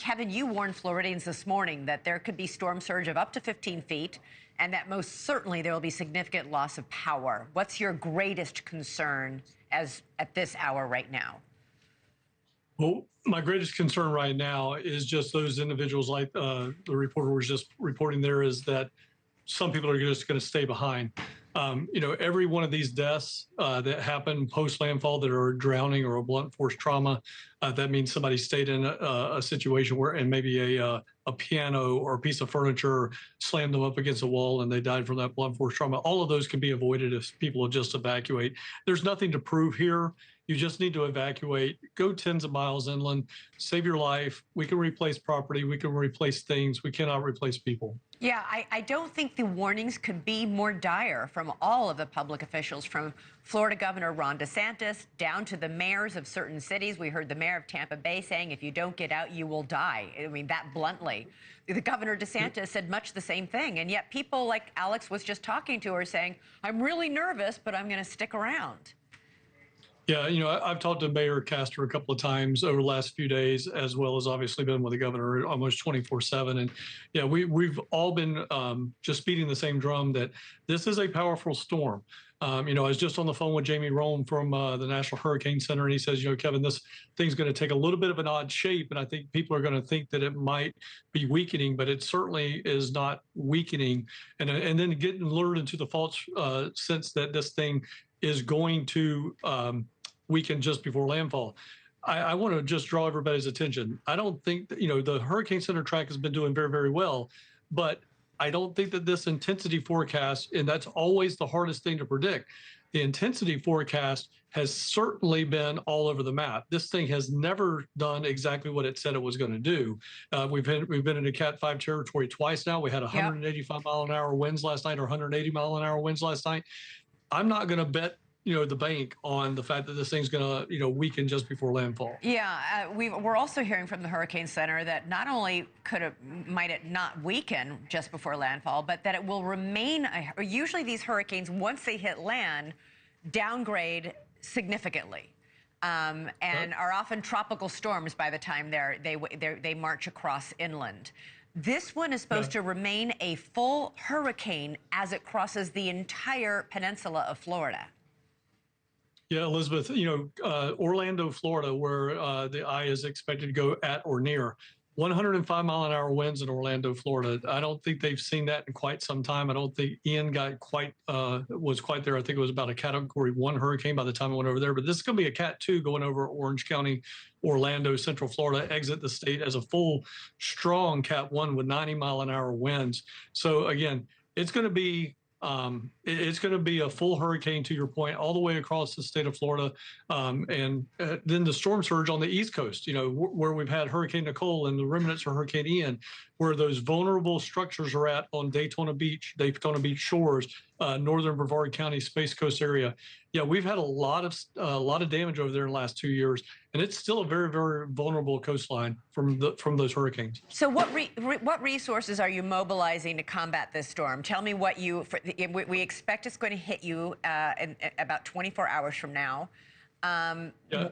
Kevin, you warned Floridians this morning that there could be storm surge of up to 15 feet and that most certainly there will be significant loss of power. What's your greatest concern at this hour right now? Well, my greatest concern right now is just those individuals like the reporter was just reporting there, is that some people are just going to stay behind. Every one of these deaths that happen post landfall that are drowning or a blunt force trauma, that means somebody stayed in a situation where, and maybe a piano or a piece of furniture slammed them up against a wall and they died from that blunt force trauma. All of those can be avoided if people will just evacuate. There's nothing to prove here. You just need to evacuate, go tens of miles inland, save your life. We can replace property, we can replace things. We cannot replace people. Yeah, I don't think the warnings could be more dire from all of the public officials, from Florida Governor Ron DeSantis down to the mayors of certain cities. We heard the mayor of Tampa Bay saying, if you don't get out, you will die. I mean, that bluntly. The Governor DeSantis said much the same thing. And yet people like Alex was just talking to are saying, I'm really nervous, but I'm going to stick around. Yeah, I've talked to Mayor Castor a couple of times over the last few days, as well as obviously been with the governor almost 24/7. And yeah, we've all been just beating the same drum that this is a powerful storm. I was just on the phone with Jamie Rome from the National Hurricane Center, and he says, Kevin, this thing's going to take a little bit of an odd shape, and I think people are going to think that it might be weakening, but it certainly is not weakening. And then getting lured into the false sense that this thing is going to weaken just before landfall. I want to just draw everybody's attention. I don't think that, the Hurricane Center track has been doing very, very well, but I don't think that this intensity forecast, and that's always the hardest thing to predict, the intensity forecast has certainly been all over the map. This thing has never done exactly what it said it was going to do. We've been in a Cat 5 territory twice now. We had 185 mile an hour winds last night, or 180 mile an hour winds last night. I'm not going to bet the bank on the fact that this thing's going to, weaken just before landfall. Yeah, we're also hearing from the Hurricane Center that not only might it not weaken just before landfall, but that it will remain. Usually these hurricanes, once they hit land, downgrade significantly, and are often tropical storms by the time they march across inland. This one is supposed to remain a full hurricane as it crosses the entire peninsula of Florida. Yeah, Elizabeth, Orlando, Florida, where the eye is expected to go at or near 105 mile an hour winds in Orlando, Florida. I don't think they've seen that in quite some time. I don't think Ian was quite there. I think it was about a Category 1 hurricane by the time I went over there. But this is going to be a Cat 2 going over Orange County, Orlando, Central Florida, exit the state as a full, strong Cat 1 with 90 mile an hour winds. So again, it's going to be a full hurricane, to your point, all the way across the state of Florida. And then the storm surge on the East Coast, where we've had Hurricane Nicole and the remnants of Hurricane Ian, where those vulnerable structures are at on Daytona Beach shores, northern Brevard County, Space Coast area. Yeah, we've had a lot of damage over there in the last 2 years, and it's still a very, very vulnerable coastline from those hurricanes. So what resources are you mobilizing to combat this storm? Tell me what we expect it's going to hit you in about 24 hours from now.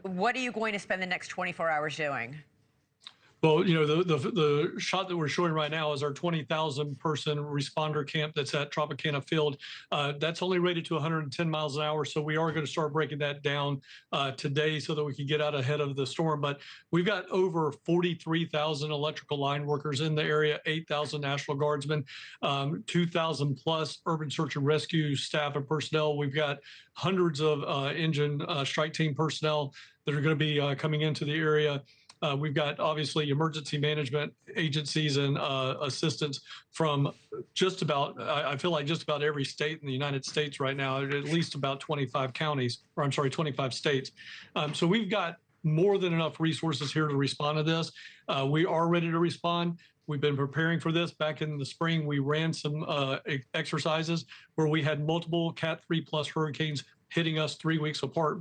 What are you going to spend the next 24 hours doing? Well, the shot that we're showing right now is our 20,000 person responder camp that's at Tropicana Field. That's only rated to 110 miles an hour. So we are going to start breaking that down today so that we can get out ahead of the storm. But we've got over 43,000 electrical line workers in the area, 8,000 National Guardsmen, 2,000 plus urban search and rescue staff and personnel. We've got hundreds of engine strike team personnel that are going to be coming into the area. We've got obviously emergency management agencies and assistance from just about, I feel like just about every state in the United States right now, at least about 25 counties, or I'm sorry, 25 states. So we've got more than enough resources here to respond to this. We are ready to respond. We've been preparing for this. Back in the spring, we ran some exercises where we had multiple Cat 3 plus hurricanes hitting us 3 weeks apart,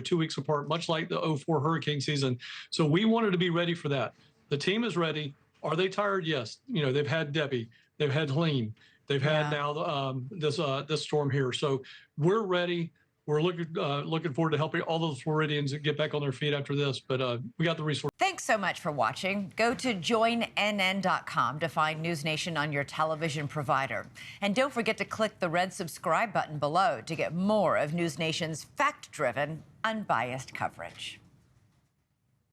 2 weeks apart, much like the 2004 hurricane season. So we wanted to be ready for that. The team is ready. Are they tired? Yes. They've had Debbie, they've had Helene, they've had now this storm here. So we're ready. we're looking forward to helping all those Floridians get back on their feet after this. But we got the resources. Thanks so much for watching. Go to joinnn.com to find NewsNation on your television provider. And don't forget to click the red subscribe button below to get more of NewsNation's fact-driven, unbiased coverage.